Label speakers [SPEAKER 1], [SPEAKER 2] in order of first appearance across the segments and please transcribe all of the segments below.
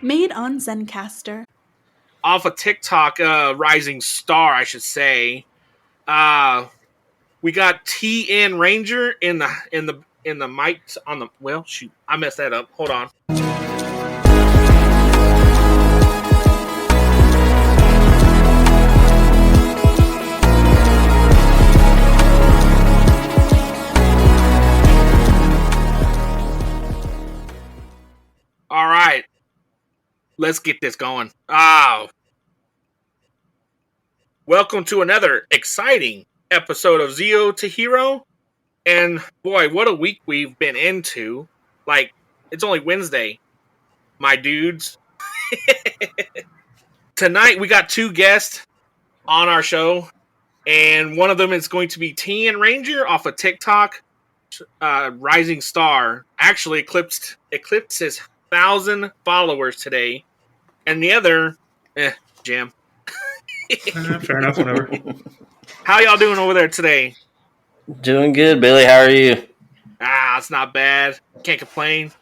[SPEAKER 1] Made on Zencaster.
[SPEAKER 2] Off of TikTok, Rising Star, I should say. We got TN Ranger in the mics on the. Well, shoot, I messed that up. Hold on. All right, let's get this going. Welcome to another exciting episode of Zero to Hero. And boy, what a week we've been into. Like, it's only Wednesday, my dudes. Tonight we got two guests on our show, and one of them is going to be TN Ranger off of TikTok. Rising Star actually eclipsed his 1,000 followers today, and the other, Jam.
[SPEAKER 3] Fair enough, whatever.
[SPEAKER 2] How y'all doing over there today?
[SPEAKER 4] Doing good, Billy. How are you?
[SPEAKER 2] It's not bad. Can't complain.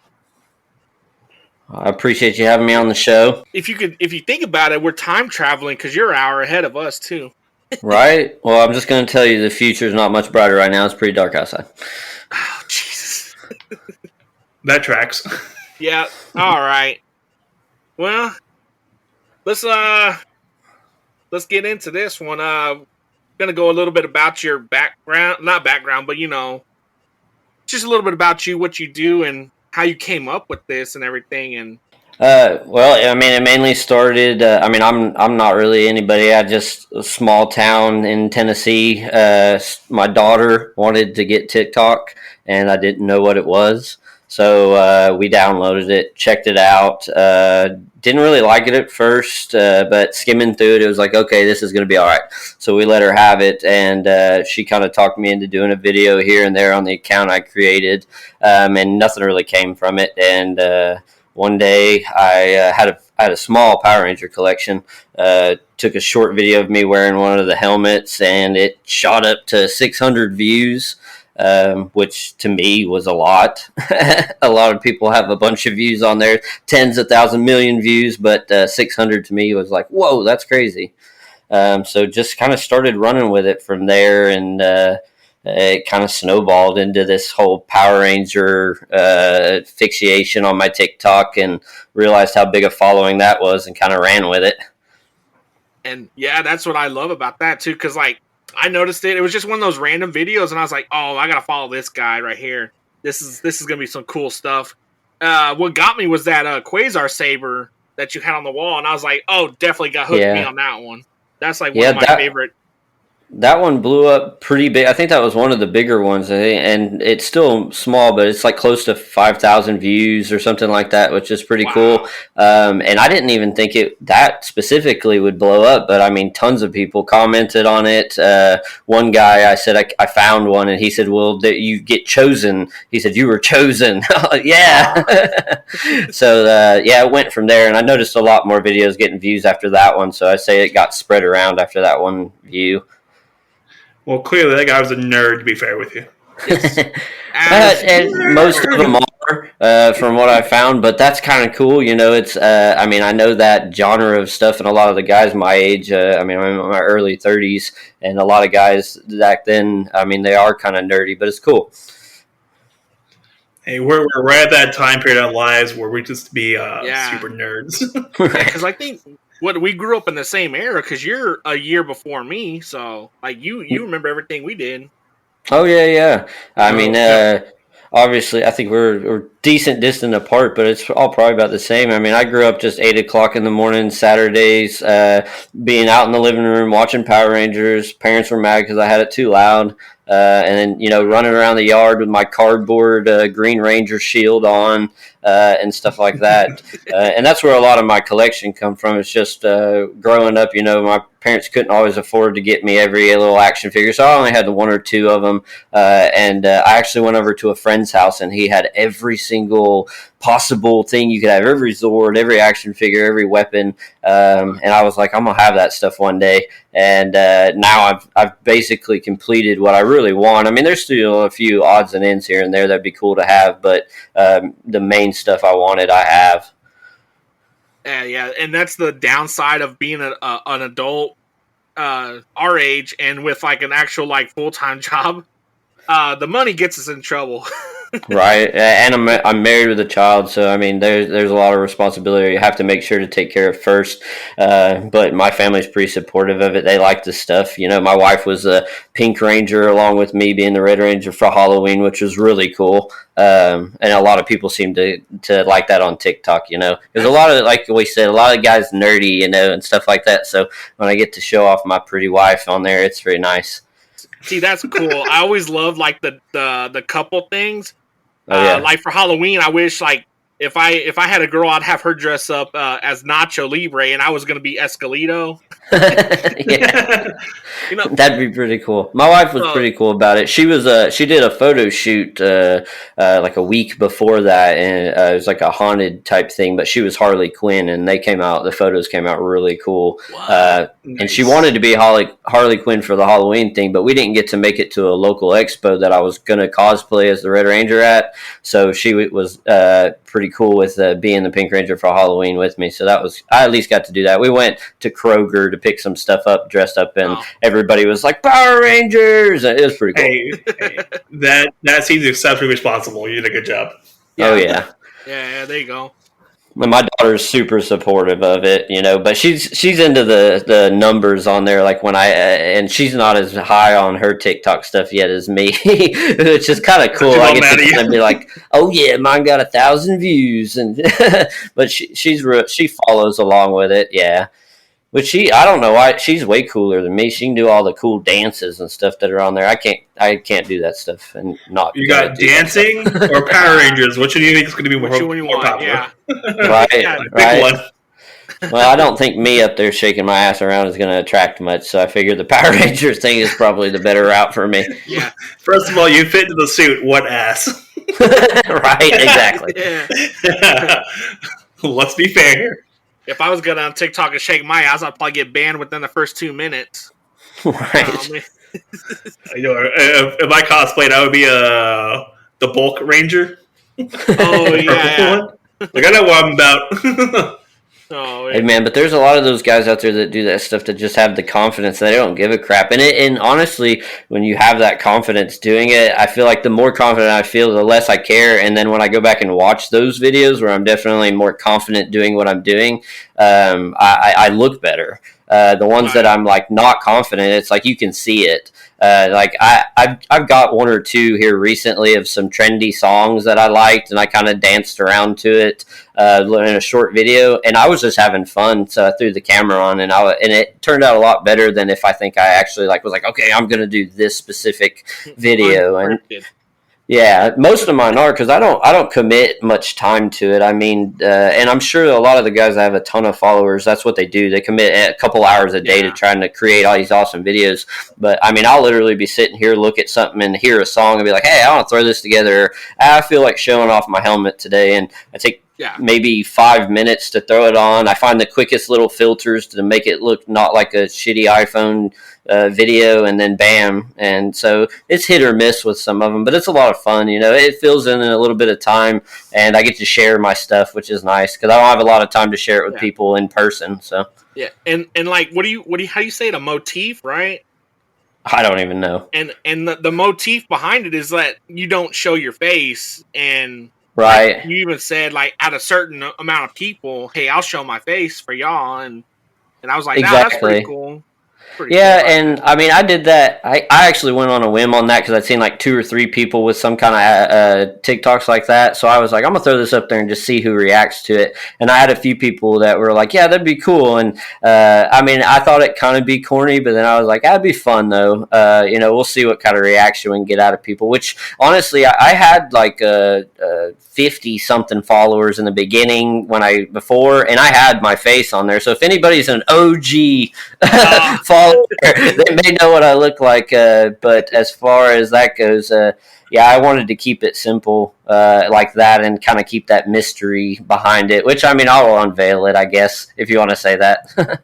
[SPEAKER 4] I appreciate you having me on the show.
[SPEAKER 2] If you think about it, we're time traveling because you're an hour ahead of us too.
[SPEAKER 4] Right? Well, I'm just going to tell you the future's not much brighter right now. It's pretty dark outside.
[SPEAKER 2] Oh, Jesus.
[SPEAKER 3] That tracks.
[SPEAKER 2] Yeah. All right. Well, let's get into this one. Gonna go a little bit about your background, not background, but just a little bit about you, what you do, and how you came up with this and everything. And
[SPEAKER 4] well, I mean, it mainly started. I'm not really anybody. I just a small town in Tennessee. My daughter wanted to get TikTok, and I didn't know what it was. So we downloaded it, checked it out. Didn't really like it at first, but skimming through it, it was like, okay, this is going to be all right. So we let her have it, and she kind of talked me into doing a video here and there on the account I created, and nothing really came from it. And one day I had a small Power Ranger collection, took a short video of me wearing one of the helmets, and it shot up to 600 views. Which to me was a lot. A lot of people have a bunch of views on there, tens of thousand million views, but 600 to me was like, whoa, that's crazy. So just kind of started running with it from there, and it kind of snowballed into this whole Power Ranger fixation on my TikTok, and realized how big a following that was, and kind of ran with it.
[SPEAKER 2] And yeah, that's what I love about that too, because I noticed it. It was just one of those random videos, and I was like, "Oh, I gotta follow this guy right here. This is gonna be some cool stuff." What got me was that Quasar saber that you had on the wall, and I was like, "Oh, definitely got hooked me on that one." That's like one of my favorite. That
[SPEAKER 4] one blew up pretty big. I think that was one of the bigger ones, and it's still small, but it's like close to 5,000 views or something like that, which is pretty cool. And I didn't even think that specifically would blow up, but I mean, tons of people commented on it. One guy, I said, I found one, and he said, well, you get chosen. He said, you were chosen. Yeah. So, it went from there, and I noticed a lot more videos getting views after that one, so I say it got spread around after that one view.
[SPEAKER 3] Well, clearly that guy was a nerd, to be fair with you.
[SPEAKER 4] And most of them are, from what I found, but that's kind of cool. It's, I know that genre of stuff, and a lot of the guys my age, I'm in my early 30s, and a lot of guys back then, they are kind of nerdy, but it's cool.
[SPEAKER 3] Hey, we're at that time period in our lives where we just be super nerds.
[SPEAKER 2] Because I think we grew up in the same era, because you're a year before me, so you remember everything we did.
[SPEAKER 4] Oh yeah. Obviously, I think we're decent distant apart, but it's all probably about the same. I grew up just 8 o'clock in the morning, Saturdays, being out in the living room watching Power Rangers. Parents were mad because I had it too loud. And then, running around the yard with my cardboard Green Ranger shield on and stuff like that. And that's where a lot of my collection come from. It's just growing up, my parents couldn't always afford to get me every little action figure, so I only had one or two of them. And I actually went over to a friend's house, and he had every single possible thing you could have, every Zord, every action figure, every weapon. And I was like, I'm going to have that stuff one day. And now I've basically completed what I really want. There's still a few odds and ends here and there that'd be cool to have, but the main stuff I wanted, I have.
[SPEAKER 2] Yeah, and that's the downside of being an adult our age and with like an actual like full-time job. The money gets us in trouble.
[SPEAKER 4] Right, and I'm married with a child, so I mean, there's a lot of responsibility you have to make sure to take care of first. But my family's pretty supportive of it. They like the stuff. You know, my wife was a Pink Ranger along with me being the Red Ranger for Halloween, which was really cool. And a lot of people seem to like that on TikTok. You know, there's a lot of, like we said, a lot of guys nerdy, you know, and stuff like that. So when I get to show off my pretty wife on there, it's very nice.
[SPEAKER 2] See, that's cool. I always loved like the couple things.
[SPEAKER 4] Oh, yeah.
[SPEAKER 2] Like for Halloween, I wish like if I had a girl, I'd have her dress up as Nacho Libre, and I was gonna be Escalito.
[SPEAKER 4] Yeah.
[SPEAKER 2] You know,
[SPEAKER 4] that'd be pretty cool. My wife was pretty cool about it. She was she did a photo shoot like a week before that, and it was like a haunted type thing. But she was Harley Quinn, and the photos came out really cool.
[SPEAKER 2] Wow.
[SPEAKER 4] Nice. And she wanted to be Harley Quinn for the Halloween thing, but we didn't get to make it to a local expo that I was gonna cosplay as the Red Ranger at. So she was pretty cool with being the Pink Ranger for Halloween with me. So I at least got to do that. We went to Kroger to pick some stuff up, dressed up, and everybody was like Power Rangers. It was pretty cool.
[SPEAKER 3] Hey, that seems exceptionally responsible. You did a good job.
[SPEAKER 2] Yeah.
[SPEAKER 4] Oh yeah.
[SPEAKER 2] Yeah, there you go.
[SPEAKER 4] My daughter's super supportive of it, you know, but she's into the numbers on there. Like when and she's not as high on her TikTok stuff yet as me, which is kind of cool. I get to kind of be like, oh yeah, mine got 1,000 views, and but she follows along with it, yeah. But I don't know why, she's way cooler than me. She can do all the cool dances and stuff that are on there. I can't do that stuff and not.
[SPEAKER 3] You got dancing or Power Rangers? Which one do you think is going to be more popular?
[SPEAKER 2] Yeah.
[SPEAKER 4] Right,
[SPEAKER 3] Big one.
[SPEAKER 4] Well, I don't think me up there shaking my ass around is going to attract much, so I figured the Power Rangers thing is probably the better route for me.
[SPEAKER 2] Yeah.
[SPEAKER 3] First of all, you fit into the suit. What ass?
[SPEAKER 4] Right, exactly.
[SPEAKER 2] Yeah.
[SPEAKER 3] Let's be fair here.
[SPEAKER 2] If I was good on TikTok and shake my ass, I'd probably get banned within the first 2 minutes.
[SPEAKER 4] Right.
[SPEAKER 3] You know, if I cosplayed, I would be the Bulk Ranger.
[SPEAKER 2] Oh yeah.
[SPEAKER 3] Like I know what I'm about.
[SPEAKER 2] Oh,
[SPEAKER 4] Hey man, but there's a lot of those guys out there that do that stuff that just have the confidence that they don't give a crap. And honestly, when you have that confidence doing it, I feel like the more confident I feel, the less I care. And then when I go back and watch those videos where I'm definitely more confident doing what I'm doing, I look better. The ones that I'm like not confident, it's like you can see it. Like I've got one or two here recently of some trendy songs that I liked, and I kind of danced around to it in a short video, and I was just having fun. So I threw the camera on, and it turned out a lot better than if I think I actually was like, okay, I'm gonna do this specific video. And yeah, most of mine are, because I don't commit much time to it. I mean, and I'm sure a lot of the guys that have a ton of followers, that's what they do. They commit a couple hours a day to trying to create all these awesome videos. But I mean, I'll literally be sitting here, look at something and hear a song and be like, hey, I want to throw this together. I feel like showing off my helmet today, and I take maybe 5 minutes to throw it on. I find the quickest little filters to make it look not like a shitty iPhone video, and then bam. And so it's hit or miss with some of them, but it's a lot of fun. You know, it fills in a little bit of time, and I get to share my stuff, which is nice because I don't have a lot of time to share it with people in person. So
[SPEAKER 2] yeah, and like, how do you say it? A motif, right?
[SPEAKER 4] I don't even know.
[SPEAKER 2] And the motif behind it is that you don't show your face, and
[SPEAKER 4] right.
[SPEAKER 2] Like, you even said like at a certain amount of people, hey, I'll show my face for y'all, and I was like, that's pretty cool.
[SPEAKER 4] Yeah, and I mean, I did that. I actually went on a whim on that because I'd seen like 2 or 3 people with some kind of TikToks like that. So I was like, I'm gonna throw this up there and just see who reacts to it. And I had a few people that were like, yeah, that'd be cool. And I mean, I thought it kind of be corny, but then I was like, that'd be fun though. You know, we'll see what kind of reaction we can get out of people. Which honestly, I had like 50 something followers in the beginning before, and I had my face on there. So if anybody's an OG follower, they may know what I look like, but as far as that goes, I wanted to keep it simple like that and kind of keep that mystery behind it, which I mean, I'll unveil it, I guess, if you want to say that.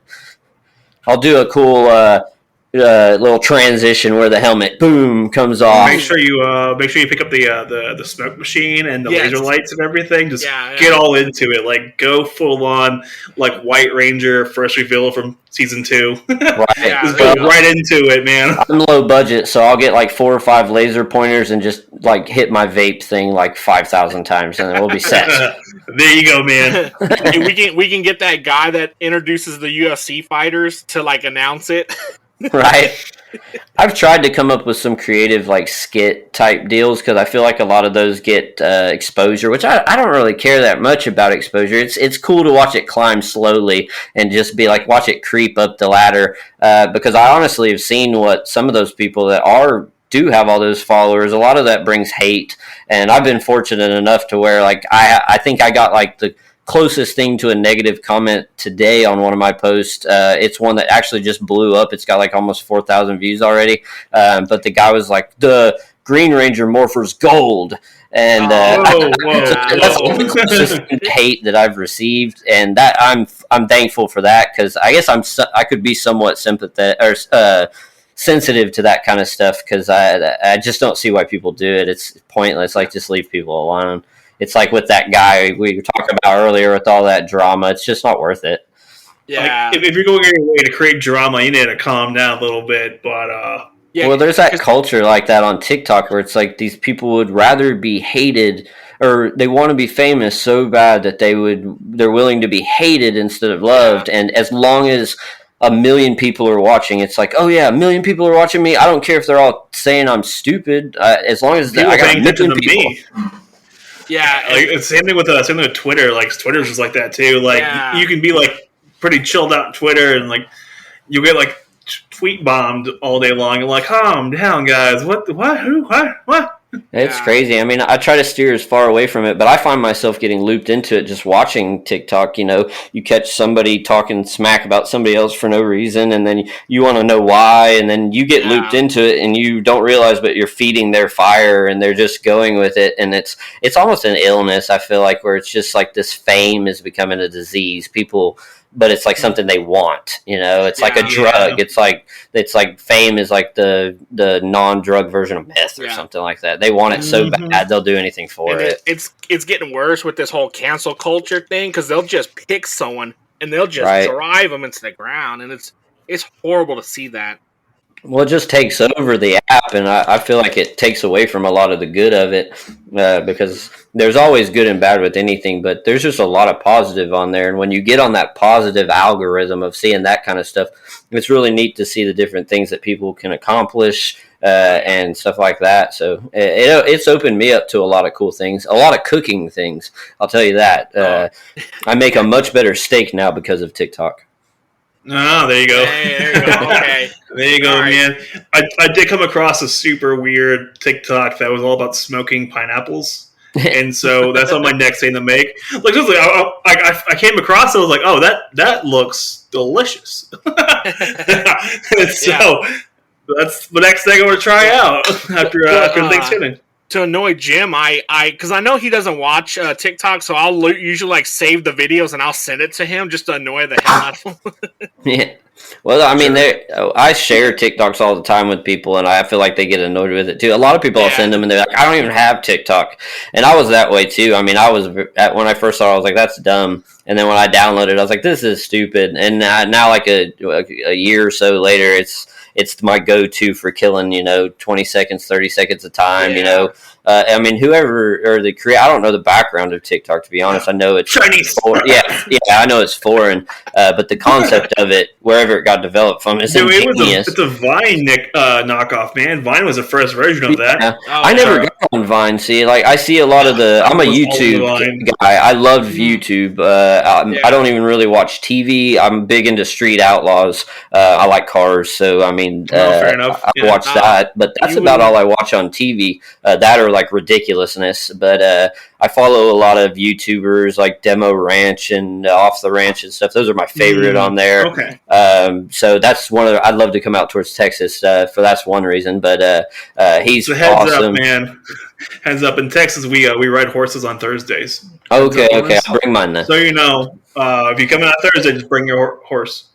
[SPEAKER 4] I'll do a cool little transition where the helmet boom comes off.
[SPEAKER 3] Make sure you pick up the smoke machine and the laser lights and everything. Just get all into it. Like go full on like White Ranger first reveal from season 2.
[SPEAKER 4] Right.
[SPEAKER 3] Just go right into it, man.
[SPEAKER 4] I'm low budget, so I'll get like 4 or 5 laser pointers and just like hit my vape thing like 5,000 times, and then we'll be set.
[SPEAKER 3] There you go, man.
[SPEAKER 2] we can get that guy that introduces the UFC fighters to like announce it.
[SPEAKER 4] Right. I've tried to come up with some creative like skit type deals because I feel like a lot of those get exposure, which I don't really care that much about exposure. It's cool to watch it climb slowly and just be like watch it creep up the ladder because I honestly have seen what some of those people that do have all those followers, a lot of that brings hate, and I've been fortunate enough to where like I think I got like the closest thing to a negative comment today on one of my posts. It's one that actually just blew up. It's got like almost 4,000 views already. But the guy was like, the Green Ranger Morpher's gold. And that's the closest hate that I've received. And that I'm thankful for that because I guess I could be somewhat sympathetic or sensitive to that kind of stuff because I just don't see why people do it. It's pointless. Like just leave people alone. It's like with that guy we were talking about earlier with all that drama. It's just not worth it.
[SPEAKER 2] Yeah.
[SPEAKER 3] Like, if you're going your way to create drama, you need to calm down a little bit. But
[SPEAKER 4] well, there's that culture like that on TikTok where it's like these people would rather be hated or they want to be famous so bad that they're willing to be hated instead of loved. Yeah. And as long as 1 million people are watching, it's like, oh yeah, 1 million people are watching me. I don't care if they're all saying I'm stupid. As long as I got 1 million people.
[SPEAKER 2] Yeah,
[SPEAKER 3] like same thing with Twitter. Like Twitter's just like that too. Like you can be like pretty chilled out on Twitter, and like you get like tweet bombed all day long. And like, calm down, guys. What? Who? What?
[SPEAKER 4] It's crazy. I mean, I try to steer as far away from it, but I find myself getting looped into it just watching TikTok. You know, you catch somebody talking smack about somebody else for no reason, and then you want to know why, and then you get looped into it, and you don't realize, but you're feeding their fire, and they're just going with it, and it's almost an illness, I feel like, where it's just like this fame is becoming a disease. People... But it's like something they want, you know. It's like a drug. It's like fame is like the non-drug version of meth or something like that. They want it so bad they'll do anything for it.
[SPEAKER 2] It's getting worse with this whole cancel culture thing because they'll just pick someone and they'll just drive them into the ground, and it's horrible to see that.
[SPEAKER 4] Well, it just takes over the app, and I feel like it takes away from a lot of the good of it because there's always good and bad with anything, but there's just a lot of positive on there. And when you get on that positive algorithm of seeing that kind of stuff, it's really neat to see the different things that people can accomplish and stuff like that. So it's opened me up to a lot of cool things, a lot of cooking things. I'll tell you that. I make a much better steak now because of TikTok.
[SPEAKER 3] Oh, there you go.
[SPEAKER 2] Hey, there you go. Okay.
[SPEAKER 3] There you go, man. I did come across a super weird TikTok that was all about smoking pineapples. And so that's on my next thing to make. Like, I came across it, I was like, oh, that looks delicious. So that's the next thing I want to try out after Thanksgiving.
[SPEAKER 2] To annoy Jim, because I know he doesn't watch TikTok, so I'll usually like save the videos and I'll send it to him just to annoy the hell out of him.
[SPEAKER 4] Yeah. Well, I mean, I share TikToks all the time with people, and I feel like they get annoyed with it too. A lot of people I'll send them, and they're like, "I don't even have TikTok," and I was that way too. I mean, when I first saw it, I was like, "That's dumb," and then when I downloaded it, I was like, "This is stupid." And now, like a year or so later, it's my go-to for killing 20 seconds, 30 seconds a time. I mean, whoever or the creator, I don't know the background of TikTok, to be honest. I know it's
[SPEAKER 3] Chinese.
[SPEAKER 4] I know it's foreign, but the concept of it, wherever it got developed from, is ingenious.
[SPEAKER 3] It's a Vine knockoff, man. Vine was the first version of that.
[SPEAKER 4] Yeah. I never got on Vine. See, like I see a lot of I'm a YouTube guy. I love YouTube. I don't even really watch TV. I'm big into Street Outlaws. I like cars, so I mean,
[SPEAKER 3] fair enough.
[SPEAKER 4] I watch that. But that's about all I watch on TV. That or like ridiculousness. But I follow a lot of YouTubers like Demo Ranch and Off the Ranch and stuff. Those are my favorite on there.
[SPEAKER 3] Okay.
[SPEAKER 4] So that's one of I'd love to come out towards Texas for that's one reason. But he's
[SPEAKER 3] so heads
[SPEAKER 4] awesome.
[SPEAKER 3] up, man. Heads up. In Texas, we ride horses on Thursdays.
[SPEAKER 4] Okay. I'll bring mine then.
[SPEAKER 3] So if you come out Thursday, just bring your horse.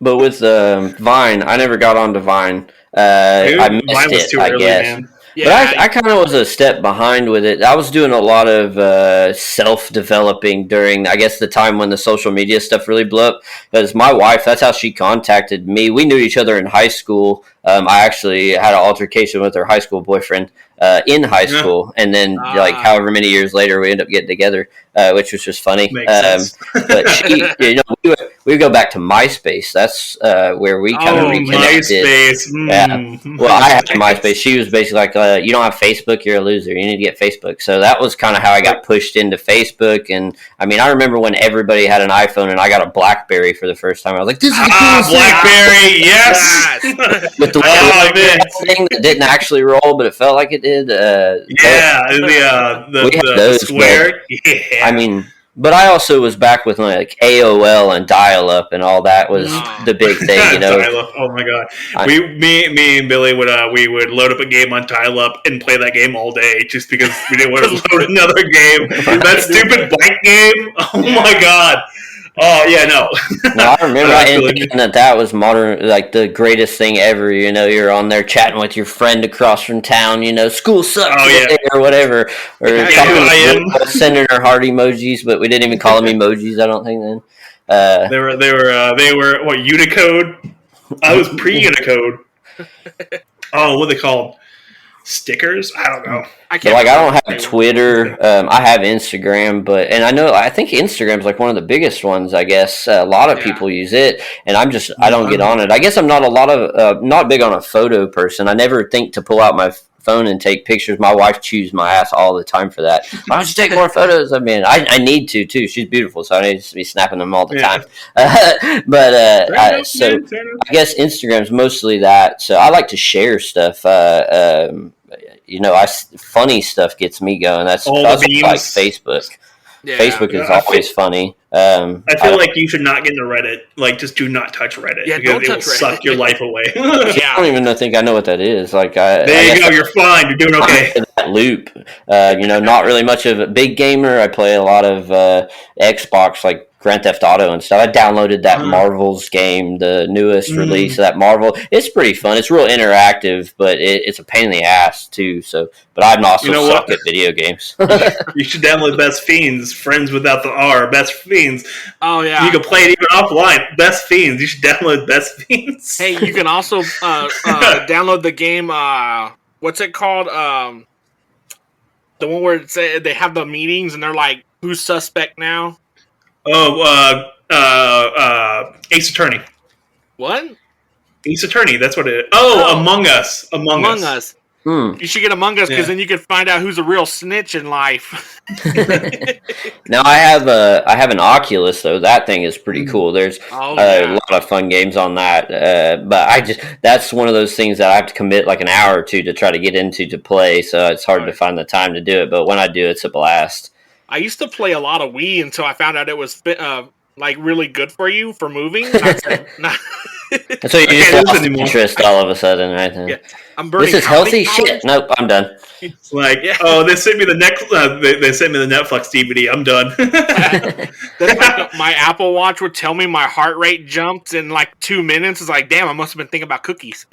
[SPEAKER 4] But with Vine, I never got onto Vine.
[SPEAKER 3] Dude,
[SPEAKER 4] I missed
[SPEAKER 3] mine was
[SPEAKER 4] it,
[SPEAKER 3] too
[SPEAKER 4] I
[SPEAKER 3] early,
[SPEAKER 4] guess.
[SPEAKER 3] man.
[SPEAKER 2] Yeah,
[SPEAKER 4] But I kind of was a step behind with it. I was doing a lot of self-developing during, I guess, the time when the social media stuff really blew up. Because my wife, that's how she contacted me. We knew each other in high school. I actually had an altercation with her high school boyfriend in high
[SPEAKER 3] Yeah.
[SPEAKER 4] school, and then like however many years later, we ended up getting together, which was just funny.
[SPEAKER 3] Makes sense.
[SPEAKER 4] But she, we would go back to MySpace. That's where we kind of
[SPEAKER 2] Oh,
[SPEAKER 4] reconnected.
[SPEAKER 3] MySpace.
[SPEAKER 4] Yeah. Well, I had MySpace. She was basically like, "You don't have Facebook, you're a loser. You need to get Facebook." So that was kind of how I got pushed into Facebook. And I mean, I remember when everybody had an iPhone, and I got a BlackBerry for the first time. I was like, "This is the coolest
[SPEAKER 3] BlackBerry, yes.
[SPEAKER 4] with the thing that didn't actually roll, but it felt like it did."
[SPEAKER 3] Yeah, the square. Yeah.
[SPEAKER 4] I mean, but I also was back with like AOL and dial-up and all that was the big thing, you know.
[SPEAKER 3] Oh my god, me and Billy would we would load up a game on dial-up and play that game all day just because we didn't want to load another game. That stupid bike game. Oh my god. Oh yeah, no.
[SPEAKER 4] No, I remember thinking that was modern, like the greatest thing ever. You know, you're on there chatting with your friend across from town. You know, school sucks or whatever, or sending her heart emojis, but we didn't even call them emojis. I don't think then.
[SPEAKER 3] They were what, Unicode? I was pre-Unicode. Oh, what are they called? Stickers? I don't know.
[SPEAKER 4] I don't have Twitter. I have Instagram, and I think Instagram's like one of the biggest ones. I guess a lot of people use it, and I don't get on it. I guess I'm not not big on a photo person. I never think to pull out my phone and take pictures. My wife chews my ass all the time for that. Why don't you take more photos? I mean, I need to too. She's beautiful, so I need to be snapping them all the time. So I guess Instagram's mostly that. So I like to share stuff. You know, funny stuff gets me going. That's like Facebook. Yeah. Facebook is always funny. I
[SPEAKER 3] feel like you should not get into Reddit. Like, just do not touch Reddit because it will suck your life away.
[SPEAKER 4] I don't even think I know what that is. Like,
[SPEAKER 3] there you go. You're fine. You're doing okay.
[SPEAKER 4] That loop. You know, not really much of a big gamer. I play a lot of Xbox, like Grand Theft Auto and stuff. I downloaded that Marvel's game, the newest release of that Marvel. It's pretty fun. It's real interactive, but it's a pain in the ass too. So, but I'm also suck at video games.
[SPEAKER 3] You should download Best Fiends, Friends without the R, Best Fiends.
[SPEAKER 2] Oh yeah,
[SPEAKER 3] you can play it even offline. Best Fiends. You should download Best Fiends.
[SPEAKER 2] Hey, you can also download the game. What's it called? The one where they have the meetings and they're like, "Who's suspect now?"
[SPEAKER 3] Oh, Ace Attorney.
[SPEAKER 2] What?
[SPEAKER 3] Ace Attorney, that's what it is. Oh, Among Us. Among
[SPEAKER 2] Us. You should get Among Us because then you can find out who's a real snitch in life.
[SPEAKER 4] Now I have an Oculus though. That thing is pretty cool. There's a lot of fun games on that. But that's one of those things that I have to commit like an hour or two to try to get into to play. So it's hard to find the time to do it. But when I do, it's a blast.
[SPEAKER 2] I used to play a lot of Wii until I found out it was like really good for you for moving. And I said, nah.
[SPEAKER 4] So you just lost interest all of a sudden, right?
[SPEAKER 2] Yeah. I'm burning.
[SPEAKER 4] This is healthy shit. Nope, I'm done.
[SPEAKER 3] It's like, they sent me the they sent me the Netflix DVD. I'm done.
[SPEAKER 2] That's like my Apple Watch would tell me my heart rate jumped in like 2 minutes. It's like, damn, I must have been thinking about cookies.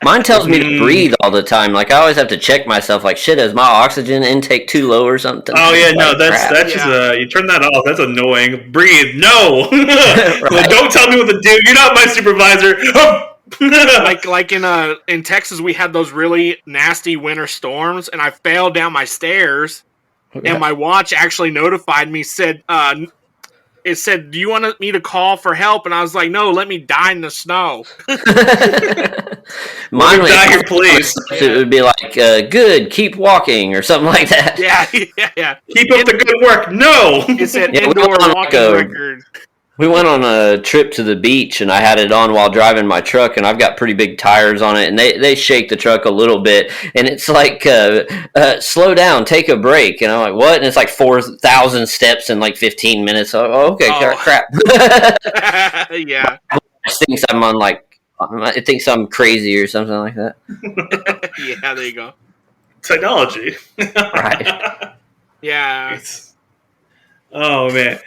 [SPEAKER 4] Mine tells me to breathe all the time. Like I always have to check myself. Like shit, is my oxygen intake too low or something?
[SPEAKER 3] Oh yeah, no, that's just you turn that off. That's annoying. Breathe, no. Right. Don't tell me what to do. You're not my supervisor.
[SPEAKER 2] like in Texas, we had those really nasty winter storms, and I fell down my stairs, and my watch actually notified me. It said, "Do you want me to call for help?" And I was like, "No, let me die in the snow."
[SPEAKER 4] Mine would die here, please. It would be like, "Good, keep walking" or something like that.
[SPEAKER 2] Yeah.
[SPEAKER 3] Keep up the good work. No,
[SPEAKER 2] it said indoor walking record.
[SPEAKER 4] We went on a trip to the beach, and I had it on while driving my truck, and I've got pretty big tires on it, and they shake the truck a little bit, and it's like, slow down, take a break, and I'm like, what? And it's like 4,000 steps in like 15 minutes. Okay, crap.
[SPEAKER 2] Yeah.
[SPEAKER 4] It thinks I'm on it thinks I'm crazy or something like that.
[SPEAKER 2] Yeah, there you go.
[SPEAKER 3] Technology.
[SPEAKER 4] Right.
[SPEAKER 2] Yeah.
[SPEAKER 3] Oh man.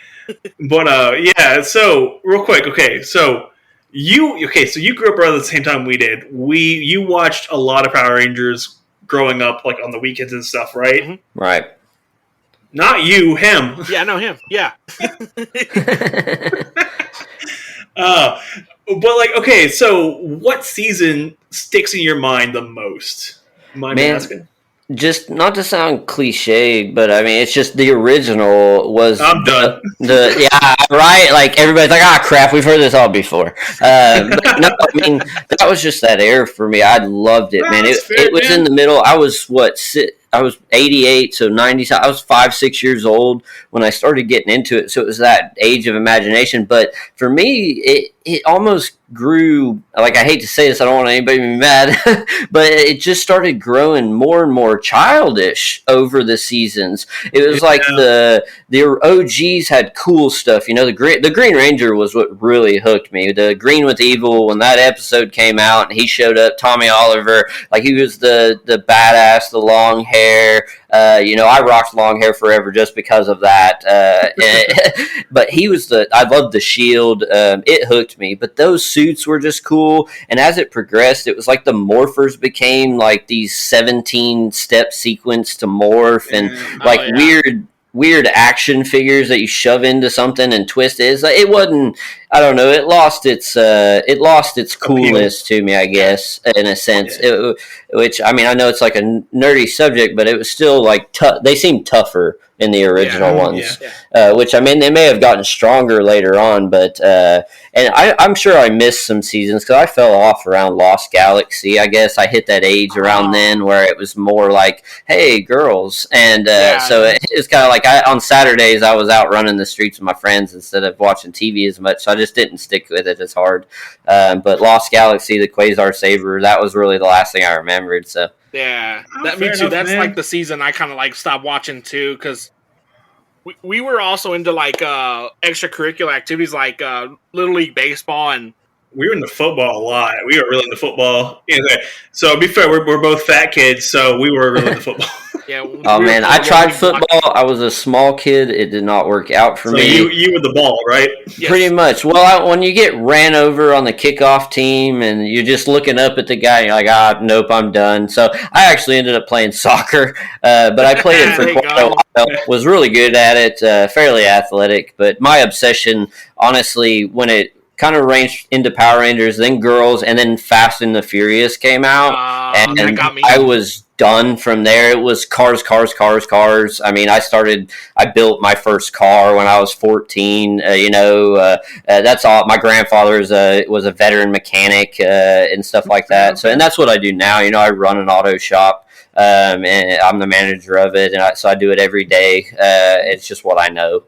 [SPEAKER 3] But yeah. So real quick, okay. So you grew up around the same time we did. You watched a lot of Power Rangers growing up, like on the weekends and stuff, right?
[SPEAKER 2] Mm-hmm.
[SPEAKER 4] Right.
[SPEAKER 3] Not you, him.
[SPEAKER 2] Yeah, I know him. Yeah.
[SPEAKER 3] But like, okay, so what season sticks in your mind the most? Mind me
[SPEAKER 4] Man,
[SPEAKER 3] asking?
[SPEAKER 4] just not to sound cliche, but I mean, it's just the original was
[SPEAKER 3] I'm done.
[SPEAKER 4] the yeah, right. Like everybody's like, ah, crap, we've heard this all before. But no, I mean that was just that era for me. I loved it, man.
[SPEAKER 3] That's fair,
[SPEAKER 4] It was
[SPEAKER 3] man.
[SPEAKER 4] in the middle. I was I was 88, so 90. I was 5, 6 years old when I started getting into it. So it was that age of imagination. But for me, it almost grew. Like I hate to say this, I don't want anybody to be mad, but it just started growing more and more childish over the seasons. It was like the OGs had cool stuff. You know, the Green Ranger was what really hooked me. The Green with Evil, when that episode came out and he showed up, Tommy Oliver, like he was the badass, the long hair. You know, I rocked long hair forever just because of that. But he was I loved the Shield. It hooked me. But those suits were just cool. And as it progressed, it was like the morphers became like these 17-step sequence to morph and like weird action figures that you shove into something and twist it. It wasn't. I don't know. It lost its coolness to me, I guess, in a sense. Which I mean, I know it's like a nerdy subject, but it was still like tough. They seemed tougher in the original ones, which I mean, they may have gotten stronger later on, but and I'm sure I missed some seasons because I fell off around Lost Galaxy. I guess I hit that age around then where it was more like, hey, girls, and so it was kind of like on Saturdays I was out running the streets with my friends instead of watching TV as much. So I just didn't stick with it as hard. But Lost Galaxy, the Quasar Saber, that was really the last thing I remembered. So
[SPEAKER 2] yeah, me too. That's like the season I kind of like stopped watching too because we were also into like extracurricular activities like Little League baseball and.
[SPEAKER 3] We were into football a lot. We were really into football. Anyway, so to be fair, we're both fat kids, so we were really into football.
[SPEAKER 2] Yeah.
[SPEAKER 4] Oh man, I tried football. I was a small kid. It did not work out for me.
[SPEAKER 3] So you were the ball, right?
[SPEAKER 2] Yes.
[SPEAKER 4] Pretty much. Well, when you get ran over on the kickoff team and you're just looking up at the guy, and you're like, nope, I'm done. So I actually ended up playing soccer, but I played it for quite a while. Was really good at it, fairly athletic. But my obsession, honestly, when it kind of ranged into Power Rangers, then Girls, and then Fast and the Furious came out, and I was done from there. It was cars. I mean, I built my first car when I was 14. That's all. My grandfather was a veteran mechanic and stuff like that. So, and that's what I do now. You know, I run an auto shop. And I'm the manager of it, and so I do it every day. It's just what I know.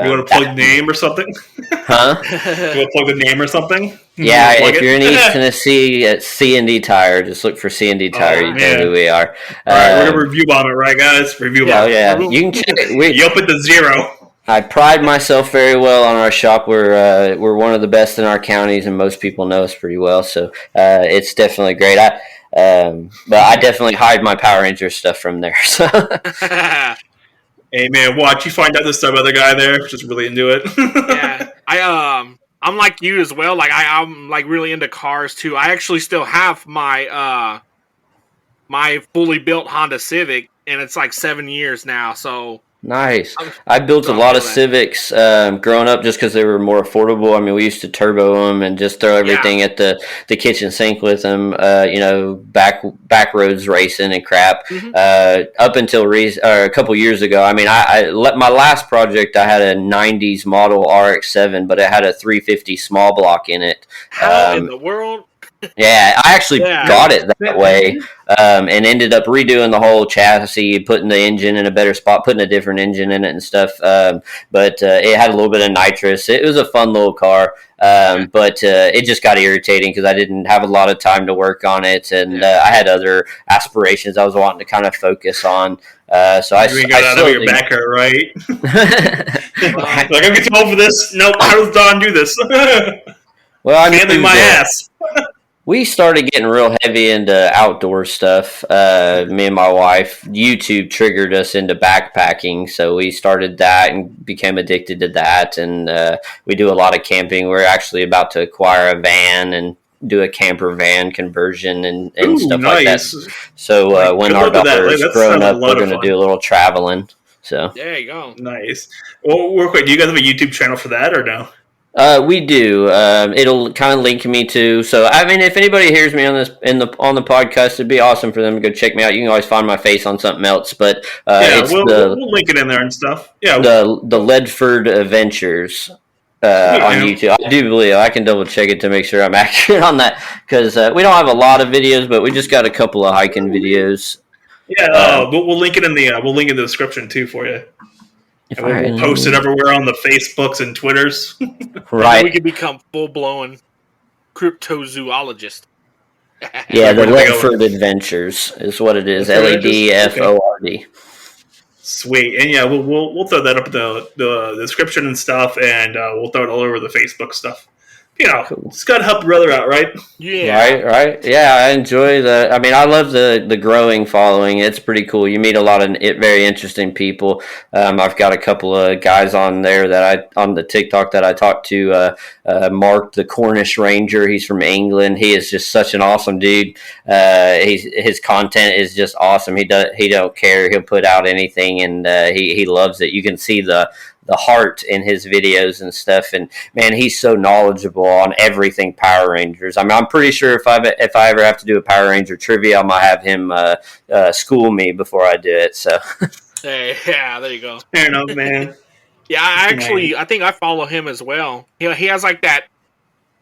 [SPEAKER 3] You want to plug the name or something?
[SPEAKER 4] Huh?
[SPEAKER 3] You want to plug the name or something?
[SPEAKER 4] Yeah, if you're in East Tennessee at C&D Tire, just look for C&D Tire. You know who we are.
[SPEAKER 3] All right, we're going to review bomb it, right, guys? Review bomb it.
[SPEAKER 4] Yeah, you can check it.
[SPEAKER 3] You up at the 0.
[SPEAKER 4] I pride myself very well on our shop. We're one of the best in our counties, and most people know us pretty well. So it's definitely great. But I definitely hide my Power Ranger stuff from there. So.
[SPEAKER 3] Hey man, watch you find out this other guy there, just really into it.
[SPEAKER 2] Yeah, I'm like you as well. Like I'm like really into cars too. I actually still have my my fully built Honda Civic, and it's like 7 years now. So
[SPEAKER 4] nice. I built a lot of Civics growing up just because they were more affordable. I mean, we used to turbo them and just throw everything at the kitchen sink with them. Back roads racing and crap. Up until a couple years ago, I mean, my last project, I had a '90s model RX-7, but it had a 350 small block in it.
[SPEAKER 2] How in the world?
[SPEAKER 4] Yeah, I actually got it that way and ended up redoing the whole chassis, putting the engine in a better spot, putting a different engine in it and stuff. But it had a little bit of nitrous. It was a fun little car, but it just got irritating because I didn't have a lot of time to work on it, and I had other aspirations I was wanting to kind of focus on. So I
[SPEAKER 3] got out of your back hurt, right? Like, I'm getting too old for this. Nope, how does Don do this?
[SPEAKER 4] Well, I mean,
[SPEAKER 3] handling my ass.
[SPEAKER 4] We started getting real heavy into outdoor stuff. Me and my wife, YouTube triggered us into backpacking, so we started that and became addicted to that. And we do a lot of camping. We're actually about to acquire a van and do a camper van conversion and
[SPEAKER 3] Ooh,
[SPEAKER 4] stuff
[SPEAKER 3] nice.
[SPEAKER 4] like that. So when
[SPEAKER 3] good
[SPEAKER 4] our
[SPEAKER 3] luck with that.
[SPEAKER 4] daughter is
[SPEAKER 3] That
[SPEAKER 4] grown
[SPEAKER 3] sounds a
[SPEAKER 4] up,
[SPEAKER 3] lot
[SPEAKER 4] we're
[SPEAKER 3] of
[SPEAKER 4] going to
[SPEAKER 3] fun.
[SPEAKER 4] do a little traveling. So
[SPEAKER 2] There you go.
[SPEAKER 3] Nice. Well, real quick, do you guys have a YouTube channel for that or no?
[SPEAKER 4] we do. It'll kind of link me to. So I mean, if anybody hears me on this on the podcast, it'd be awesome for them to go check me out. You can always find my face on something else, but
[SPEAKER 3] Yeah,
[SPEAKER 4] it's
[SPEAKER 3] we'll link it in there and stuff. Yeah,
[SPEAKER 4] the Ledford Adventures on YouTube. I do believe I can double check it to make sure I'm accurate on that because we don't have a lot of videos, but we just got a couple of hiking videos.
[SPEAKER 3] yeah. We'll link it in the description too for you. And we'll post it everywhere on the Facebooks and Twitters.
[SPEAKER 4] Right.
[SPEAKER 2] We could become full-blown cryptozoologist.
[SPEAKER 4] Yeah, the Ledford Adventures is what it is. Ledford.
[SPEAKER 3] Sweet, and yeah, we'll throw that up in the description and stuff, and we'll throw it all over the Facebook stuff. You know, just gotta help a brother out, right?
[SPEAKER 2] Yeah.
[SPEAKER 4] Right. Yeah, I enjoy I love the growing following. It's pretty cool. You meet a lot of very interesting people. I've got a couple of guys on there on the TikTok that I talked to. Mark, the Cornish Ranger. He's from England. He is just such an awesome dude. His content is just awesome. He don't care. He'll put out anything, and he loves it. You can see the heart in his videos and stuff, and man, he's so knowledgeable on everything Power Rangers. I mean, I'm pretty sure if I ever have to do a Power Ranger trivia, I might have him school me before I do it. So,
[SPEAKER 2] Hey, yeah, there you go.
[SPEAKER 3] Fair enough, man.
[SPEAKER 2] Yeah, I think I follow him as well. He has like that,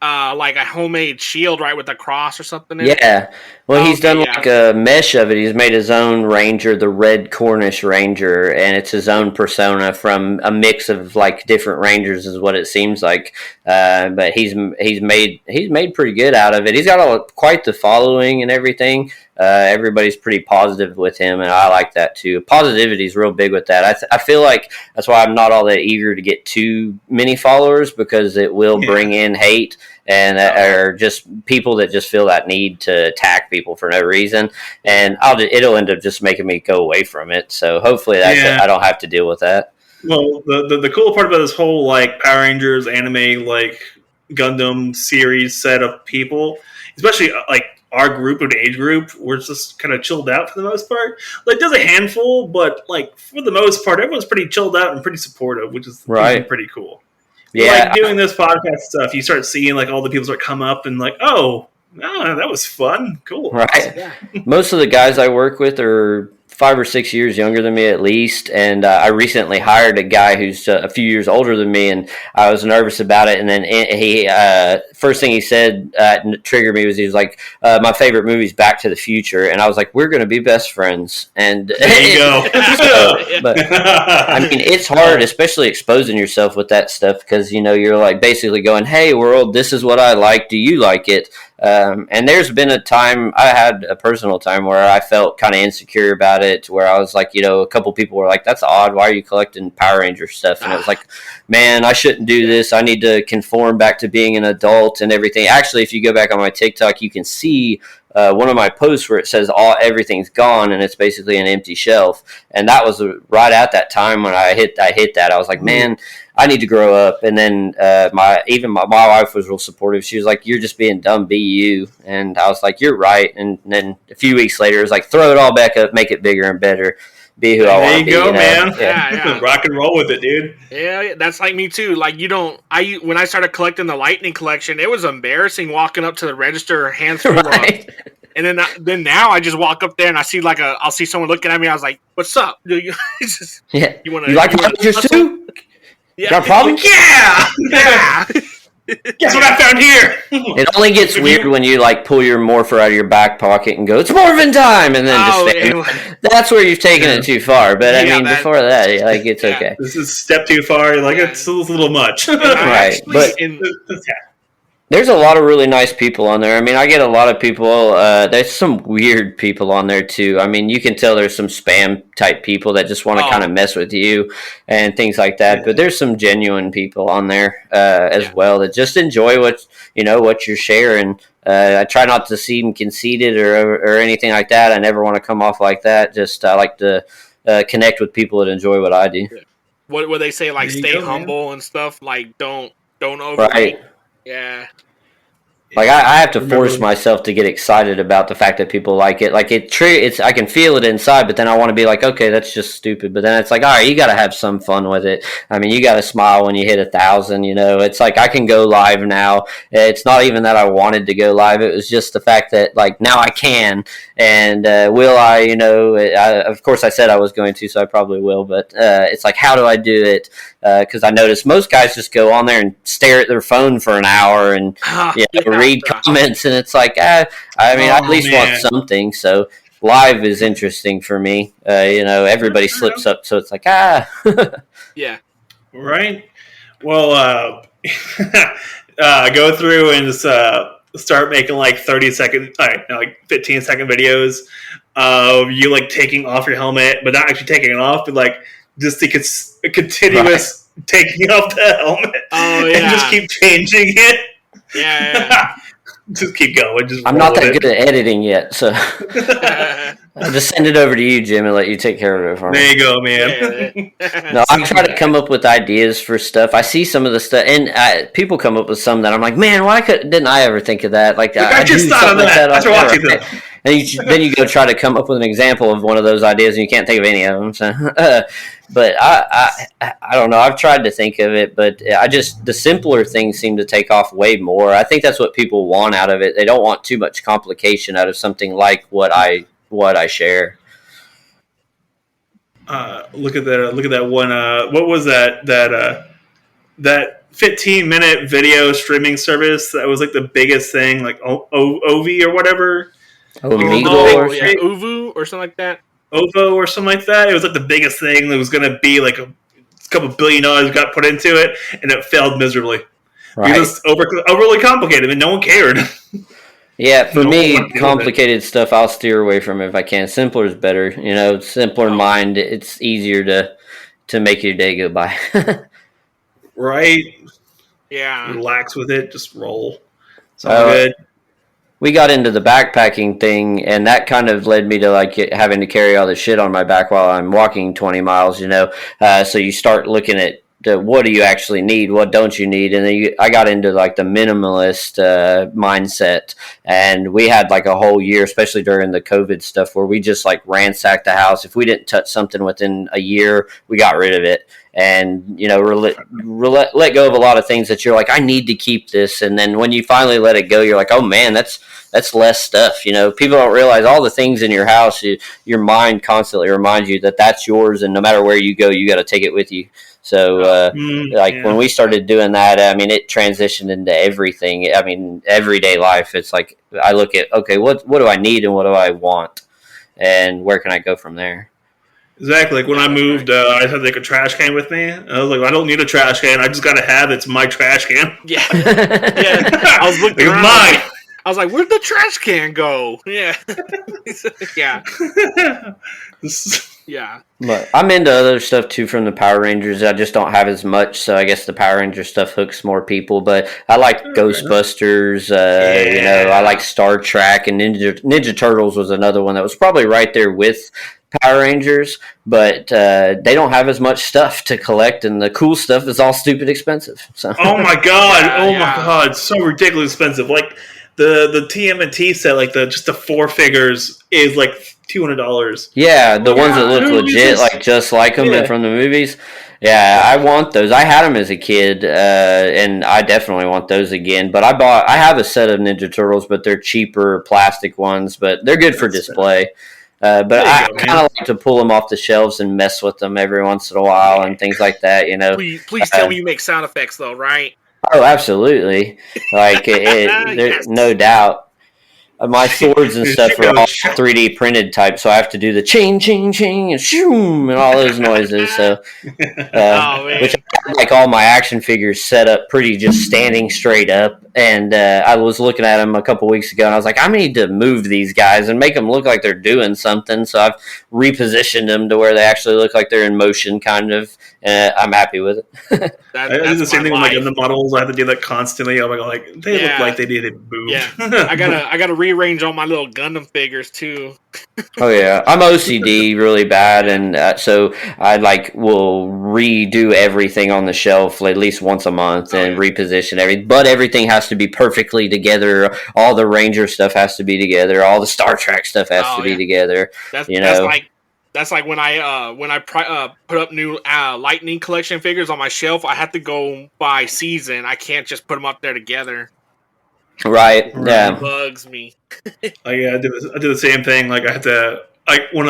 [SPEAKER 2] like a homemade shield, right, with a cross or something in it.
[SPEAKER 4] Yeah. Well, he's done like a mesh of it. He's made his own Ranger, the Red Cornish Ranger, and it's his own persona from a mix of like different Rangers, is what it seems like. But he's made pretty good out of it. He's got quite the following and everything. Everybody's pretty positive with him, and I like that too. Positivity is real big with that. I feel like that's why I'm not all that eager to get too many followers, because it will bring in hate and or just people that just feel that need to attack people for no reason, and it'll end up just making me go away from it. So hopefully I don't have to deal with that.
[SPEAKER 3] Well, the cool part about this whole like Power Rangers anime, like Gundam series set of people, especially like our group and age group, we're just kind of chilled out for the most part. Like, there's a handful, but like for the most part, everyone's pretty chilled out and pretty supportive, which is pretty cool. Yeah, like doing this podcast stuff, you start seeing like all the people start come up and like, oh, that was fun, cool,
[SPEAKER 4] right? Yeah. Most of the guys I work with are 5 or 6 years younger than me at least, and I recently hired a guy who's a few years older than me, and I was nervous about it. And then he first thing he said triggered me was he was like, "My favorite movie is Back to the Future," and I was like, "We're going to be best friends." And
[SPEAKER 3] there you go.
[SPEAKER 4] But I mean, it's hard, especially exposing yourself with that stuff, because you're like basically going, "Hey, world, this is what I like. Do you like it?" And there's been a time, I had a personal time where I felt kind of insecure about it, where I was like, a couple people were like, "That's odd. Why are you collecting Power Ranger stuff?" And it was like, man, I shouldn't do this. I need to conform back to being an adult and everything. Actually, if you go back on my TikTok, you can see one of my posts where it says everything's gone, and it's basically an empty shelf. And that was right at that time when I hit that. I was like, man, I need to grow up. And then my wife was real supportive. She was like, "You're just being dumb. Be you." And I was like, "You're right." And then a few weeks later, it was like, "Throw it all back up, make it bigger and better. Be who I want to be."
[SPEAKER 3] There you go, man.
[SPEAKER 2] Yeah.
[SPEAKER 3] Rock and roll with it, dude.
[SPEAKER 2] Yeah, that's like me too. Like, when I started collecting the Lightning collection, it was embarrassing walking up to the register, hands full
[SPEAKER 4] right.
[SPEAKER 2] And then now I just walk up there and I see I'll see someone looking at me. I was like, "What's up? You
[SPEAKER 4] like Rangers too?
[SPEAKER 2] Yeah.
[SPEAKER 4] Got a problem?
[SPEAKER 2] Yeah.
[SPEAKER 3] Guess what I found here?
[SPEAKER 4] It only gets weird when you pull your morpher out of your back pocket and go, "It's Morphin time," and then that's where you've taken it too far. But I mean, before that, it's okay.
[SPEAKER 3] This is step too far. It's a little much,
[SPEAKER 4] right? But There's a lot of really nice people on there. I mean, I get a lot of people. There's some weird people on there too. I mean, you can tell there's some spam type people that just want to kind of mess with you and things like that.
[SPEAKER 3] Yeah.
[SPEAKER 4] But there's some genuine people on there as well that just enjoy what you're sharing. I try not to seem conceited or anything like that. I never want to come off like that. Just I like to connect with people that enjoy what I do.
[SPEAKER 2] What they say, like stay humble and stuff. Like don't overeat.
[SPEAKER 4] Right.
[SPEAKER 2] Yeah.
[SPEAKER 4] Like I have to force myself to get excited about the fact that people like it. Like it's I can feel it inside, but then I want to be like, okay, that's just stupid. But then it's like, all right, you got to have some fun with it. I mean, you got to smile when you hit 1,000. It's like I can go live now. It's not even that I wanted to go live. It was just the fact that like now I can. And will I? Of course I said I was going to, so I probably will. But it's like, how do I do it? Because I notice most guys just go on there and stare at their phone for an hour and read comments, and it's like, I at least want something. So live is interesting for me. Everybody slips up, so it's like,
[SPEAKER 2] yeah,
[SPEAKER 3] right. Well, go through and start making like 30-second, like 15-second videos of you like taking off your helmet, but not actually taking it off, but like just a continuous taking off the helmet.
[SPEAKER 2] Oh yeah,
[SPEAKER 3] and just keep changing it.
[SPEAKER 2] Yeah.
[SPEAKER 3] Just keep going.
[SPEAKER 4] I'm not that good at editing yet, so I'll just send it over to you, Jim, and let you take care of it for me.
[SPEAKER 3] There you go, man.
[SPEAKER 4] No, I try to come up with ideas for stuff. I see some of the stuff, and people come up with some that I'm like, man, why didn't I ever think of that? Like
[SPEAKER 3] I just thought of that. That's watching them.
[SPEAKER 4] And then you go try to come up with an example of one of those ideas, and you can't think of any of them. So, but I don't know. I've tried to think of it, but the simpler things seem to take off way more. I think that's what people want out of it. They don't want too much complication out of something like what I share.
[SPEAKER 3] Look at that one. What was that 15-minute video streaming service that was like the biggest thing, like Ovi or whatever.
[SPEAKER 2] Uvu or something like that.
[SPEAKER 3] OVO or something like that. It was like the biggest thing that was going to be like a couple $1 billion got put into it, and it failed miserably.
[SPEAKER 4] Right.
[SPEAKER 3] Because it's overly complicated, and no one cared.
[SPEAKER 4] Yeah, for me, complicated stuff I'll steer away from if I can. Simpler is better. Simpler mind. It's easier to make your day go by.
[SPEAKER 3] Right.
[SPEAKER 2] Yeah.
[SPEAKER 3] Relax with it. Just roll. It's all good.
[SPEAKER 4] We got into the backpacking thing, and that kind of led me to like having to carry all the shit on my back while I'm walking 20 miles. So you start looking at what do you actually need, what don't you need, and then I got into like the minimalist mindset, and we had like a whole year, especially during the COVID stuff, where we just like ransacked the house. If we didn't touch something within a year, we got rid of it. And let go of a lot of things that you're like, I need to keep this, and then when you finally let it go, you're like, oh man, that's less stuff. People don't realize all the things in your house. Your mind constantly reminds you that that's yours, and no matter where you go, you got to take it with you. So, when we started doing that, it transitioned into everything. Everyday life. It's like I look at, okay, what do I need and what do I want, and where can I go from there?
[SPEAKER 3] Exactly. Like when I moved, I had like a trash can with me. I was like, I don't need a trash can. I just got to have it's my trash can.
[SPEAKER 2] Yeah. I was looking around. Mine. I was like, where'd the trash can go? Yeah. Yeah. Yeah.
[SPEAKER 4] But I'm into other stuff too from the Power Rangers. I just don't have as much, so I guess the Power Ranger stuff hooks more people. But I like Ghostbusters. I like Star Trek, and Ninja Turtles was another one that was probably right there with Power Rangers, but they don't have as much stuff to collect, and the cool stuff is all stupid expensive. So.
[SPEAKER 3] Oh my god! My god! So ridiculously expensive. Like the TMNT set, like just the 4 figures is like $200.
[SPEAKER 4] Yeah, the ones that look legit, just like them from the movies. Yeah, I want those. I had them as a kid, and I definitely want those again. But I have a set of Ninja Turtles, but they're cheaper plastic ones, but they're good for display. But I kind of like to pull them off the shelves and mess with them every once in a while and things like that.
[SPEAKER 2] Please tell me you make sound effects though, right?
[SPEAKER 4] Oh, absolutely. There's no doubt. my swords and stuff are all 3D printed type, so I have to do the ching, ching, ching, and shoom, and all those noises. So, which I like all my action figures set up pretty just standing straight up. And I was looking at them a couple weeks ago, and I was like, I need to move these guys and make them look like they're doing something. So I've repositioned them to where they actually look like they're in motion, kind of. I'm happy with it.
[SPEAKER 3] I do the same thing with like in the models. I have to do that constantly. I'm like they look like they need to move.
[SPEAKER 2] Yeah, I gotta rearrange all my little Gundam figures too.
[SPEAKER 4] Oh yeah, I'm OCD really bad, and so I will redo everything on the shelf at least once a month and reposition everything. But everything has to be perfectly together. All the Ranger stuff has to be together. All the Star Trek stuff has to be together.
[SPEAKER 2] That's like when I put up new Lightning collection figures on my shelf. I have to go by season. I can't just put them up there together.
[SPEAKER 4] Right. Yeah.
[SPEAKER 2] It bugs me.
[SPEAKER 3] I do the same thing. Like I have to when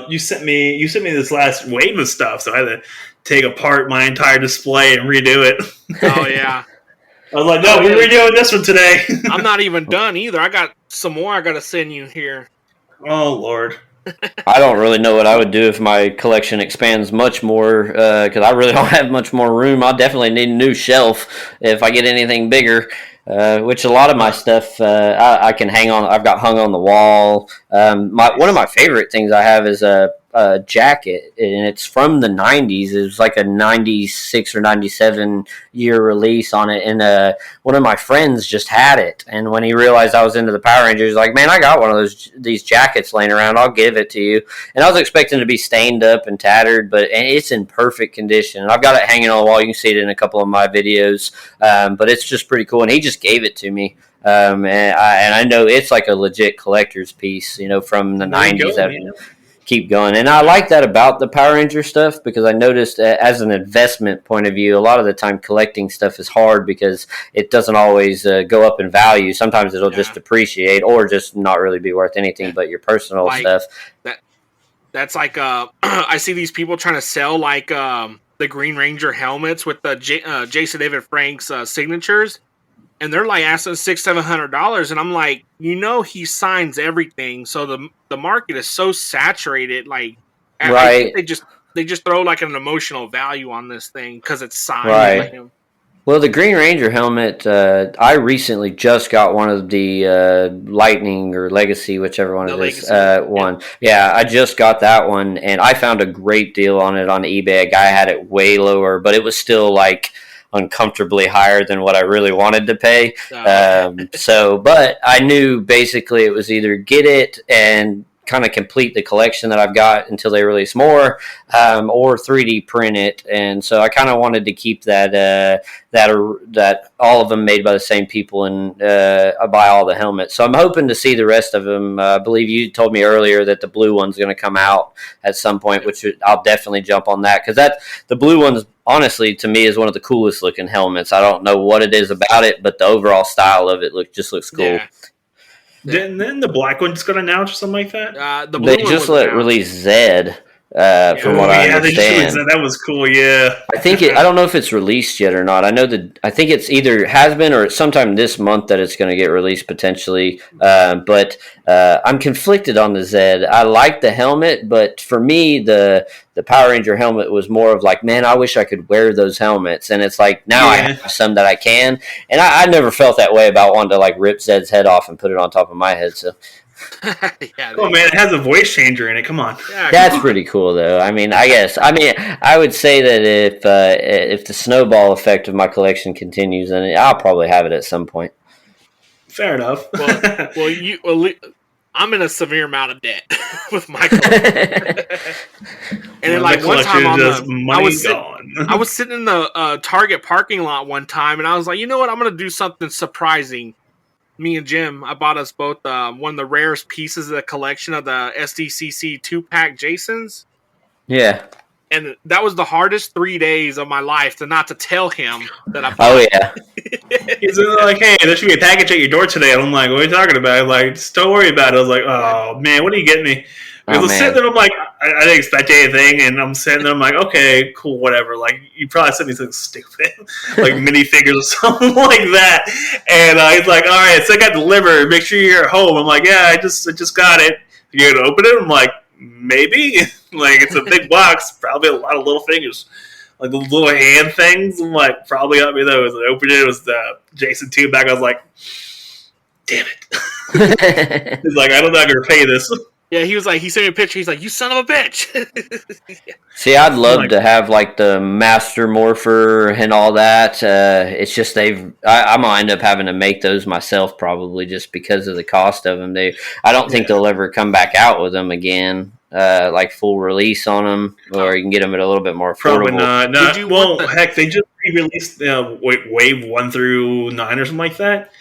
[SPEAKER 3] you sent me this last wave of stuff, so I had to take apart my entire display and redo it.
[SPEAKER 2] Oh yeah.
[SPEAKER 3] I was like, no, we're redoing this one today.
[SPEAKER 2] I'm not even done either. I got some more I got to send you here.
[SPEAKER 3] Oh Lord.
[SPEAKER 4] I don't really know what I would do if my collection expands much more, because I really don't have much more room. I definitely need a new shelf if I get anything bigger, which a lot of my stuff I can hang on. I've got hung on the wall. One of my favorite things I have is a jacket, and it's from the 90s. It was like a 96 or 97 year release on it, and one of my friends just had it, and when he realized I was into the Power Rangers, he's like, man, I got one of these jackets laying around, I'll give it to you. And I was expecting to be stained up and tattered, but it's in perfect condition. I've got it hanging on the wall. You can see it in a couple of my videos, but it's just pretty cool, and he just gave it to me. And I know it's like a legit collector's piece, from the 90s. Keep going. And I like that about the Power Ranger stuff, because I noticed as an investment point of view, a lot of the time collecting stuff is hard because it doesn't always go up in value. Sometimes it'll just depreciate or just not really be worth anything but your personal stuff.
[SPEAKER 2] That's like I see these people trying to sell the Green Ranger helmets with the Jason David Frank's signatures. And they're like asking $600-700, and I'm like, he signs everything, so the market is so saturated. Like, right? They just throw like an emotional value on this thing because it's signed.
[SPEAKER 4] Right. By well, the Green Ranger helmet, I recently just got one of the Lightning or Legacy, whichever one it is. One, yeah, I just got that one, and I found a great deal on it on eBay. A guy had it way lower, but it was still like uncomfortably higher than what I really wanted to pay. But I knew basically it was either get it and kind of complete the collection that I've got until they release more, or 3D print it. And so I kind of wanted to keep that all of them made by the same people, and buy all the helmets. So I'm hoping to see the rest of them. I believe you told me earlier that the blue one's going to come out at some point, which I'll definitely jump on that, because the blue one's honestly, to me, is one of the coolest looking helmets. I don't know what it is about it, but the overall style of it just looks cool.
[SPEAKER 2] Yeah.
[SPEAKER 3] Then the black one just got announced or something like that?
[SPEAKER 4] They just release Zed. From what I understand,
[SPEAKER 3] that was cool. Yeah,
[SPEAKER 4] I don't know if it's released yet or not. I think it's either has been or it's sometime this month that it's going to get released potentially. But I'm conflicted on the Zed. I like the helmet, but for me, the Power Ranger helmet was more of like, man, I wish I could wear those helmets. And it's like now I have some that I can, and I never felt that way about wanting to like rip Zed's head off and put it on top of my head. So.
[SPEAKER 3] Oh man, it has a voice changer in it. Come on,
[SPEAKER 4] that's pretty cool, though. I would say that if the snowball effect of my collection continues, then I'll probably have it at some point.
[SPEAKER 3] Fair enough.
[SPEAKER 2] I'm in a severe amount of debt with my collection. And then, like one time, I was sitting in the Target parking lot one time, and I was like, you know what? I'm going to do something surprising. Me and Jim, I bought us both one of the rarest pieces of the collection of the SDCC 2-pack Jasons.
[SPEAKER 4] Yeah.
[SPEAKER 2] And that was the hardest 3 days of my life to not to tell him that I bought.
[SPEAKER 4] Oh, yeah.
[SPEAKER 3] He's like, hey, there should be a package at your door today. And I'm like, what are you talking about? Like, just don't worry about it. I was like, oh, man, what are you getting me? I was sitting there, I'm like, I didn't expect anything, and I'm sitting there, I'm like, okay, cool, whatever. Like, you probably sent me something stupid, like minifigures or something like that. And he's like, all right, so I got delivered. Make sure you're at home. I'm like, yeah, I just got it. You're gonna open it? I'm like, maybe. Like, it's a big box, probably a lot of little fingers. Like the little hand things, I'm like, probably got me those. I opened it, it was the Jason 2 back. I was like, damn it. He's like, I don't know how to repay this.
[SPEAKER 2] Yeah, he was like, he sent me a picture. He's like, you son of a bitch.
[SPEAKER 4] See, I'd love to have like the Master Morpher and all that. It's just I'm gonna end up having to make those myself probably just because of the cost of them. I don't think they'll ever come back out with them again. Like full release on them, or you can get them at a little bit more affordable.
[SPEAKER 3] Probably not. Heck, they just re-released Wave 1 through 9 or something like that.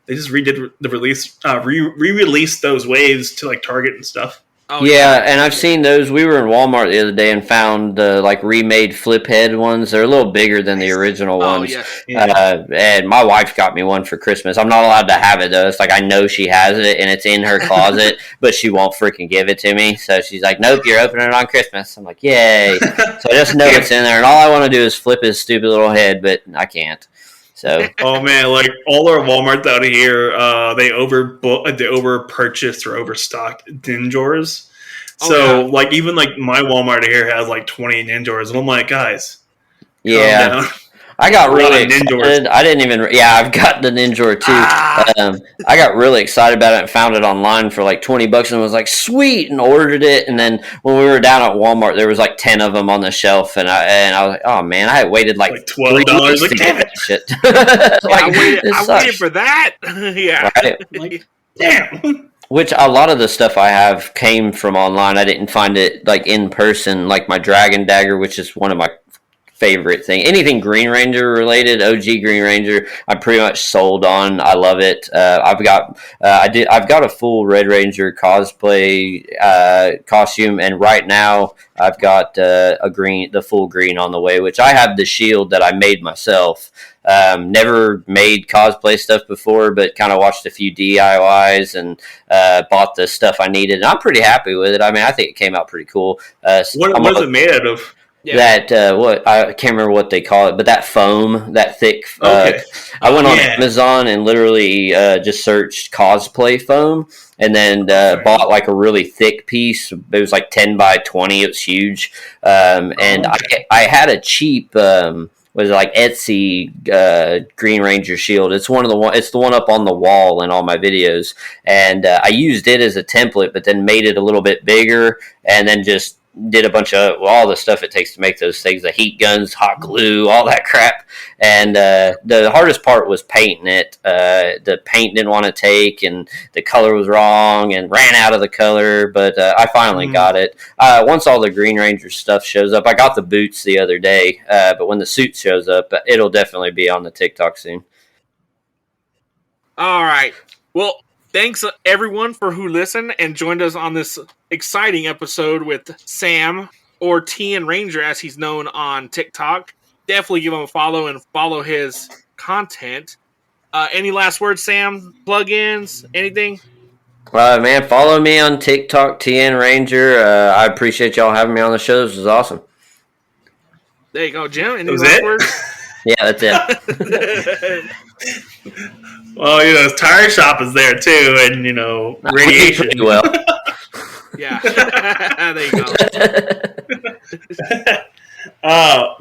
[SPEAKER 3] They just redid the release, re-released those waves to like Target and stuff.
[SPEAKER 4] Oh, yeah, and I've seen those. We were in Walmart the other day and found like remade flip head ones. They're a little bigger than the original ones. Yeah. And my wife got me one for Christmas. I'm not allowed to have it though. It's like I know she has it and it's in her closet, but she won't freaking give it to me. So she's like, "Nope, you're opening it on Christmas." I'm like, "Yay!" So I just know it's in there, and all I want to do is flip his stupid little head, but I can't. So.
[SPEAKER 3] Oh man, like all our Walmarts out here, they over purchased or overstocked Ninjors. So like even like my Walmart here has like 20 Ninjors, and I'm like, guys,
[SPEAKER 4] yeah.
[SPEAKER 3] calm down.
[SPEAKER 4] I got really excited. I didn't even. Yeah, I've got the Ninja too. I got really excited about it and found it online for like $20 and was like, sweet, and ordered it. And then when we were down at Walmart, there was like 10 of them on the shelf, and I was like, oh man, I had waited like
[SPEAKER 3] $12. Like, damn it,
[SPEAKER 4] shit.
[SPEAKER 2] I waited for that. Yeah.
[SPEAKER 4] Right?
[SPEAKER 3] Like, damn.
[SPEAKER 4] Which a lot of the stuff I have came from online. I didn't find it like in person, like my Dragon Dagger, which is one of my favorite thing. Anything Green Ranger related, OG Green Ranger, I'm pretty much sold on. I love it. I've got a full Red Ranger cosplay costume, and right now I've got the full green on the way, which I have the shield that I made myself. Never made cosplay stuff before, but kind of watched a few DIYs and bought the stuff I needed, and I'm pretty happy with it. I mean, I think it came out pretty cool.
[SPEAKER 3] What is it made out of?
[SPEAKER 4] Yeah. That I can't remember what they call it, but that foam, that thick. I went on Amazon and literally just searched cosplay foam, and then bought like a really thick piece. It was like 10 by 20. It was huge, and I had a cheap. Was like Etsy Green Ranger shield. It's It's the one up on the wall in all my videos, and I used it as a template, but then made it a little bit bigger, and then just did a bunch of all the stuff it takes to make those things, the heat guns, hot glue, all that crap. And the hardest part was painting it. The paint didn't want to take, and the color was wrong, and ran out of the color, but I finally got it. Once all the Green Ranger stuff shows up, I got the boots the other day, but when the suit shows up, it'll definitely be on the TikTok soon.
[SPEAKER 2] All right. Well, thanks everyone for who listened and joined us on this exciting episode with Sam, or TN Ranger as he's known on TikTok. Definitely give him a follow and follow his content. Any last words, Sam? Plugins? Anything?
[SPEAKER 4] Man, follow me on TikTok, TN Ranger. I appreciate y'all having me on the show. This was awesome.
[SPEAKER 2] There you go, Jim. Any last words?
[SPEAKER 4] Yeah, that's it.
[SPEAKER 3] Well, his tire shop is there too, and radiation.
[SPEAKER 4] Pretty well.
[SPEAKER 2] Yeah, there you go.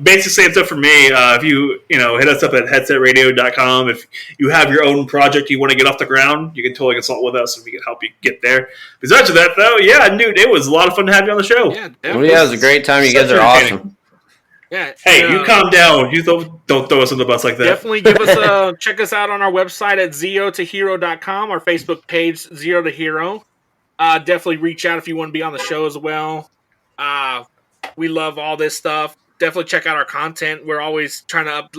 [SPEAKER 3] Basically, same stuff for me. If you hit us up at headsetradio.com. If you have your own project you want to get off the ground, you can totally consult with us and we can help you get there. Besides that, though, dude, it was a lot of fun to have you on the show.
[SPEAKER 2] Yeah,
[SPEAKER 4] it was a great time. You guys are awesome.
[SPEAKER 2] Yeah.
[SPEAKER 3] Hey, you calm down. You don't throw us on the bus like that.
[SPEAKER 2] Definitely give us check us out on our website at zeotohero.com, our Facebook page, Zero to Hero. Definitely reach out if you want to be on the show as well. We love all this stuff. Definitely check out our content. We're always trying to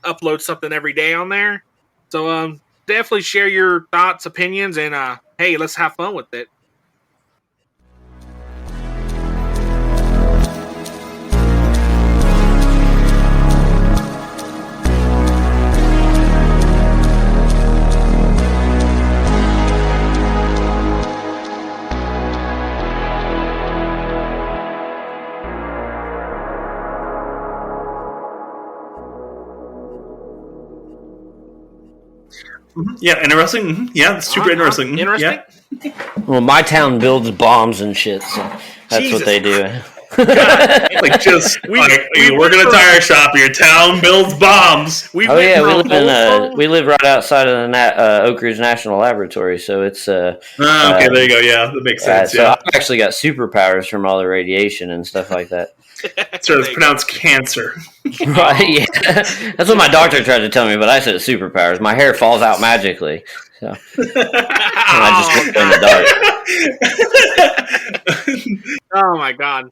[SPEAKER 2] upload something every day on there. So definitely share your thoughts, opinions, and hey, let's have fun with it.
[SPEAKER 3] Yeah, interesting. Yeah, super interesting.
[SPEAKER 2] Interesting.
[SPEAKER 3] Yeah.
[SPEAKER 4] Well, my town builds bombs and shit, so that's
[SPEAKER 2] Jesus
[SPEAKER 4] what they do.
[SPEAKER 3] Like just you work in a tire shop, your town builds bombs.
[SPEAKER 2] We
[SPEAKER 4] Oh yeah,
[SPEAKER 2] went
[SPEAKER 4] we live right outside of the Oak Ridge National Laboratory, so it's
[SPEAKER 3] Okay, there you go. Yeah, that makes sense.
[SPEAKER 4] so
[SPEAKER 3] Yeah,
[SPEAKER 4] I've actually got superpowers from all the radiation and stuff like that.
[SPEAKER 3] so it's pronounced cancer.
[SPEAKER 4] Right? Yeah, that's what my doctor tried to tell me, but I said superpowers. My hair falls out magically, so and I just look in the dark.
[SPEAKER 2] Oh my god.